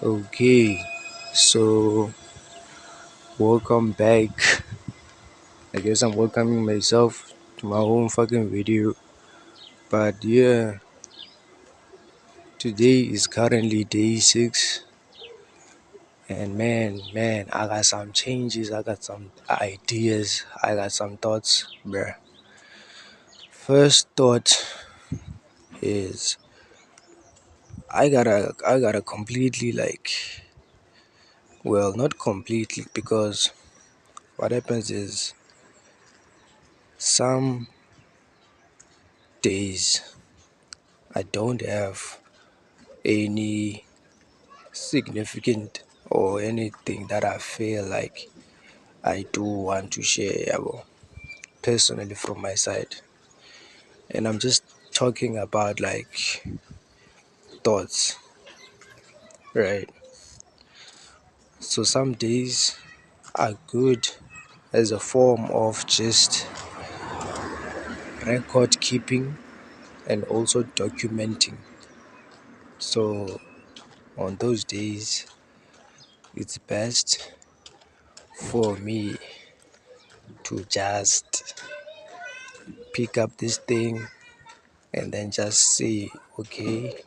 Okay, so welcome back. I guess I'm welcoming myself to my own fucking video. But yeah, today is currently day 6, and man, I got some changes, I got some ideas, I got some thoughts, bruh. First thought is I gotta completely not completely, because what happens is some days I don't have any significant or anything that I feel like I do want to share personally from my side. And I'm just talking about thoughts, right? So some days are good as a form of just record keeping and also documenting. So on those days, it's best for me to just pick up this thing and then just say, okay,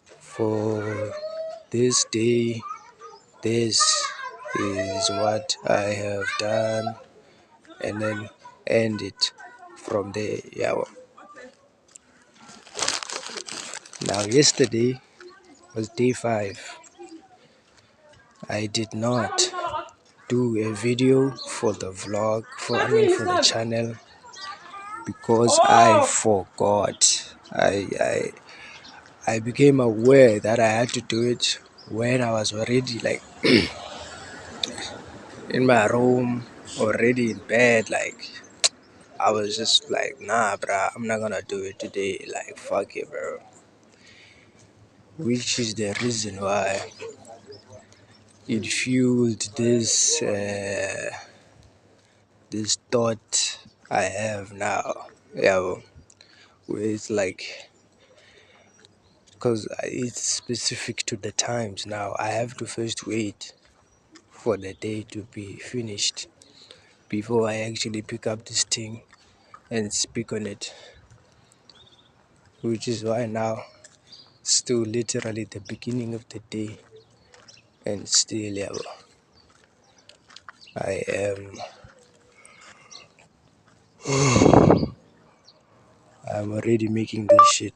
for this day, this is what I have done, and then end it from there. Yeah. Now, yesterday was day 5. I did not do a video for the vlog, for the channel, because I forgot. I became aware that I had to do it when I was already in my room, already in bed. I was just like, nah, bruh, I'm not gonna do it today. Like, fuck it, bro. Which is the reason why it fueled this thought I have now. Yeah, where it's because it's specific to the times now. I have to first wait for the day to be finished before I actually pick up this thing and speak on it. Which is why now, still literally the beginning of the day, and still, yeah, I am I'm already making this shit.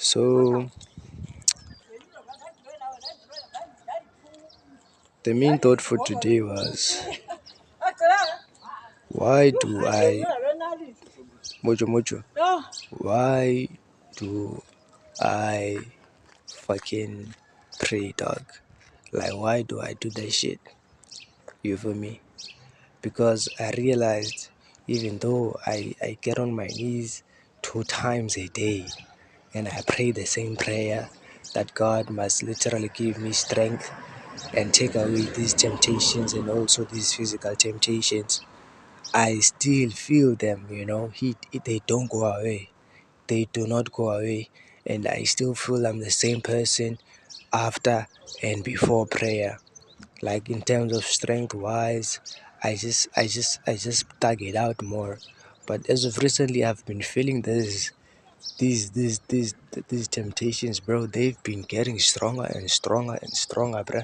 So the main thought for today was, why do I mojo mojo? Why do I fucking pray, dog? Like, why do I do that shit? You feel me? Because I realized, even though I get on my knees 2 times a day and I pray the same prayer, that God must literally give me strength and take away these temptations and also these physical temptations, I still feel them, they don't go away. They do not go away. And I still feel I'm the same person after and before prayer. Like, in terms of strength wise, I just tag it out more. But as of recently, I've been feeling these temptations, bro. They've been getting stronger and stronger and stronger, bro.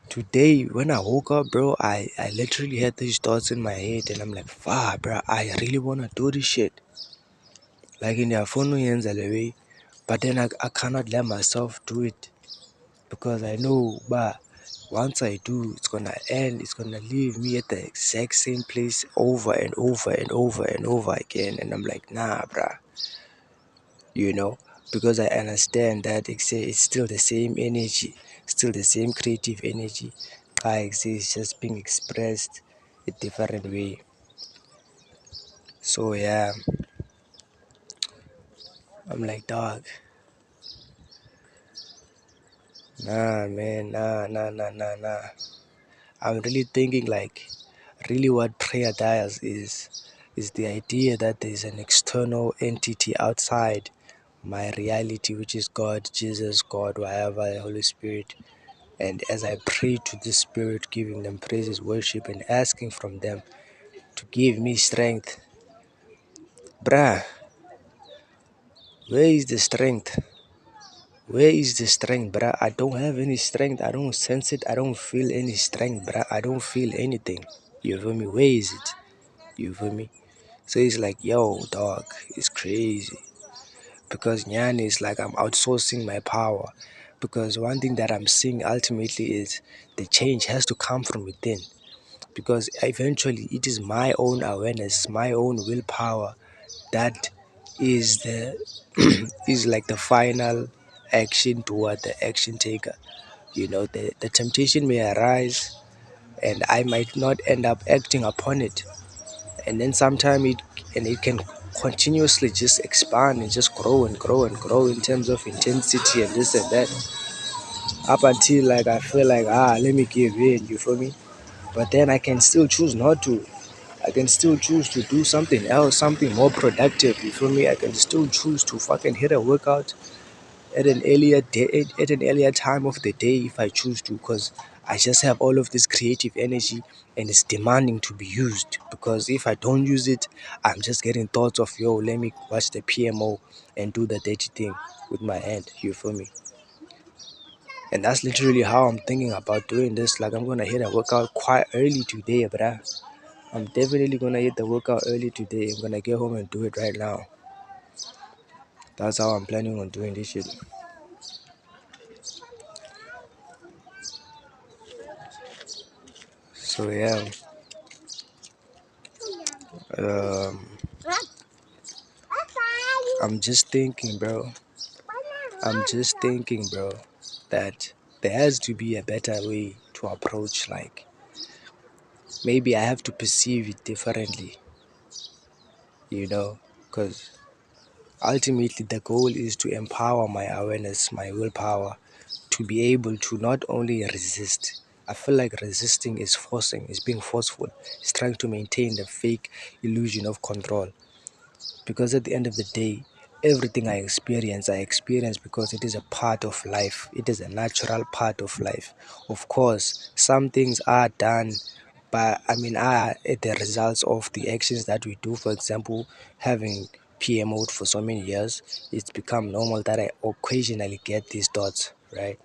Today, when I woke up, bro, I literally had these thoughts in my head, and I'm like, fuck, bro, I really wanna do this shit. Like, in your phone, way, but then I cannot let myself do it, because I know, but once I do, it's gonna end. It's gonna leave me at the exact same place over and over and over and over again, and I'm like, nah, bruh, you know, because I understand that it's still the same energy, still the same creative energy. It's just being expressed a different way. So yeah, I'm like, dog, nah, man, nah. I'm really thinking, like, really what prayer does is is the idea that there's an external entity outside my reality, which is God, Jesus, God, whatever, the Holy Spirit. And as I pray to the Spirit, giving them praises, worship, and asking from them to give me strength, bruh, where is the strength? Where is the strength, bruh? I don't have any strength. I don't sense it. I don't feel any strength, bruh. I don't feel anything. You feel me? Where is it? You feel me? So it's like, yo, dog, it's crazy. Because Nyan is like I'm outsourcing my power. Because one thing that I'm seeing ultimately is the change has to come from within. Because eventually it is my own awareness, my own willpower that is the is like the final action toward the action taker. The temptation may arise and I might not end up acting upon it. And then sometime it can continuously just expand and just grow and grow and grow in terms of intensity and this and that. Up until like I feel like let me give in, you feel me? But then I can still choose not to. I can still choose to do something else, something more productive, you feel me? I can still choose to fucking hit a workout at an earlier day, at an earlier time of the day if I choose to, because I just have all of this creative energy and it's demanding to be used. Because if I don't use it, I'm just getting thoughts of, yo, let me watch the PMO and do the dirty thing with my hand, you feel me? And that's literally how I'm thinking about doing this. Like, I'm gonna hit a workout quite early today, bruh. I'm definitely gonna hit the workout early today. I'm gonna get home and do it right now. That's how I'm planning on doing this shit. So yeah, um, I'm just thinking, bro. I'm just thinking, bro, that there has to be a better way to approach. Like, maybe I have to perceive it differently, because ultimately the goal is to empower my awareness, my willpower, to be able to not only resist. I feel like resisting is forcing, is being forceful, it's trying to maintain the fake illusion of control. Because at the end of the day, everything I experience because it is a part of life. It is a natural part of life. Of course, some things are done, but are the results of the actions that we do. For example, having PMO'd for so many years, it's become normal that I occasionally get these thoughts, right?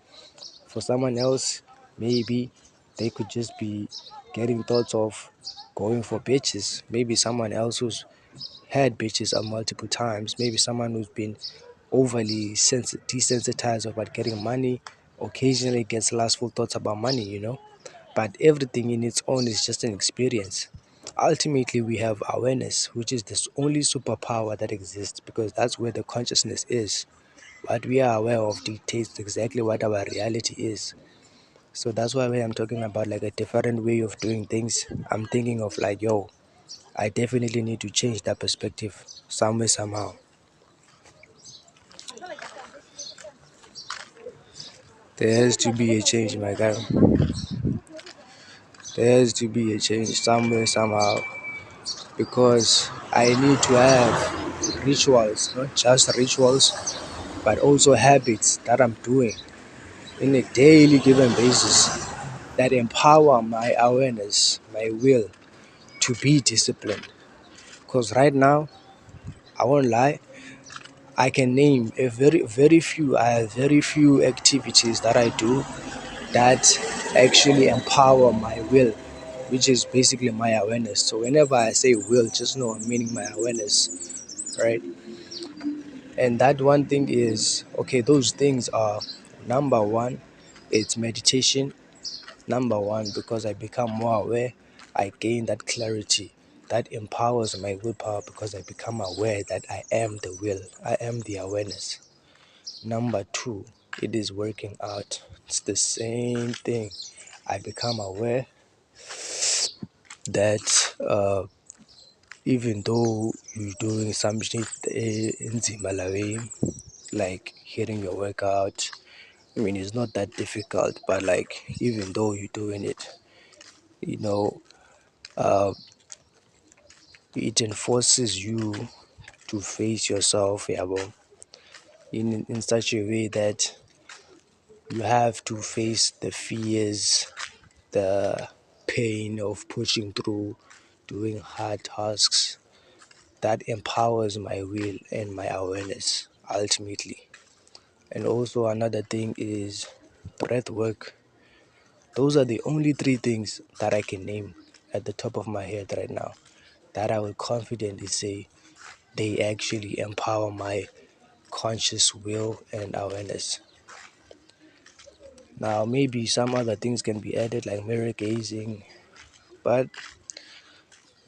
For someone else, maybe they could just be getting thoughts of going for bitches. Maybe someone else who's had bitches multiple times. Maybe someone who's been overly desensitized about getting money occasionally gets lustful thoughts about money. But everything in its own is just an experience. Ultimately, we have awareness, which is the only superpower that exists because that's where the consciousness is. What we are aware of dictates exactly what our reality is. So that's why when I'm talking about like a different way of doing things, I'm thinking of like, yo, I definitely need to change that perspective somewhere, somehow. There has to be a change, my guy. There has to be a change somewhere, somehow. Because I need to have rituals, not just rituals, but also habits that I'm doing in a daily given basis that empower my awareness, my will to be disciplined. Because right now, I won't lie, I can name a I have very few activities that I do that actually empower my will, which is basically my awareness. So whenever I say will, just know I'm meaning my awareness, right? And that one thing is, okay, those things are number one, it's meditation. Number one, because I become more aware, I gain that clarity that empowers my willpower because I become aware that I am the will, I am the awareness. Number two, it is working out. It's the same thing. I become aware that even though you're doing some shit in Zimbabwe, like hitting your workout, it's not that difficult, but like even though you're doing it, you know, uh, it enforces you to face yourself, yabo, in such a way that you have to face the fears, the pain of pushing through, doing hard tasks. That empowers my will and my awareness ultimately. And also another thing is breath work. Those are the only three things that I can name at the top of my head right now that I would confidently say they actually empower my conscious will and awareness. Now, maybe some other things can be added like mirror gazing, but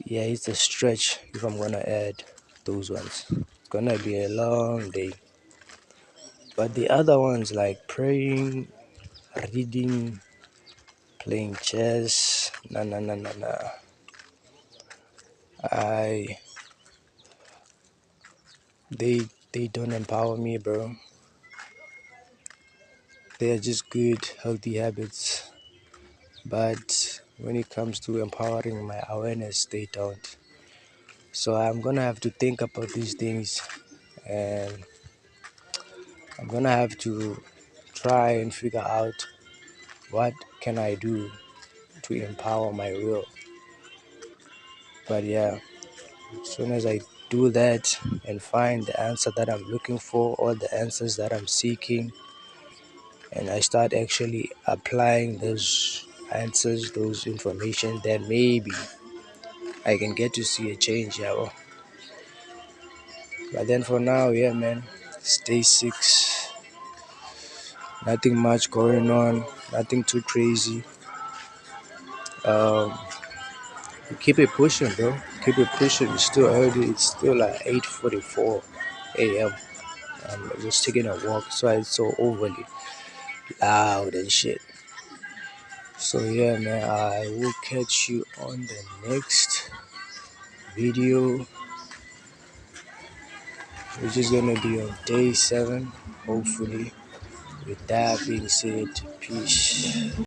yeah, it's a stretch if I'm gonna add those ones. It's gonna be a long day. But the other ones like praying, reading, playing chess, nah. I they don't empower me, bro. They are just good, healthy habits. But when it comes to empowering my awareness, they don't. So I'm gonna have to think about these things, and I'm gonna have to try and figure out what can I do to empower my will. But yeah, as soon as I do that and find the answer that I'm looking for or the answers that I'm seeking, and I start actually applying those answers, those information, then maybe I can get to see a change, yeah. But then for now, yeah, man, stay 6. Nothing much going on, nothing too crazy. Um, keep it pushing, bro. Keep it pushing. It's still early. It's still like 8:44 a.m. I'm just taking a walk, so it's so overly loud and shit. So yeah, man, I will catch you on the next video, which is gonna be on day 7, hopefully. With that being said, peace.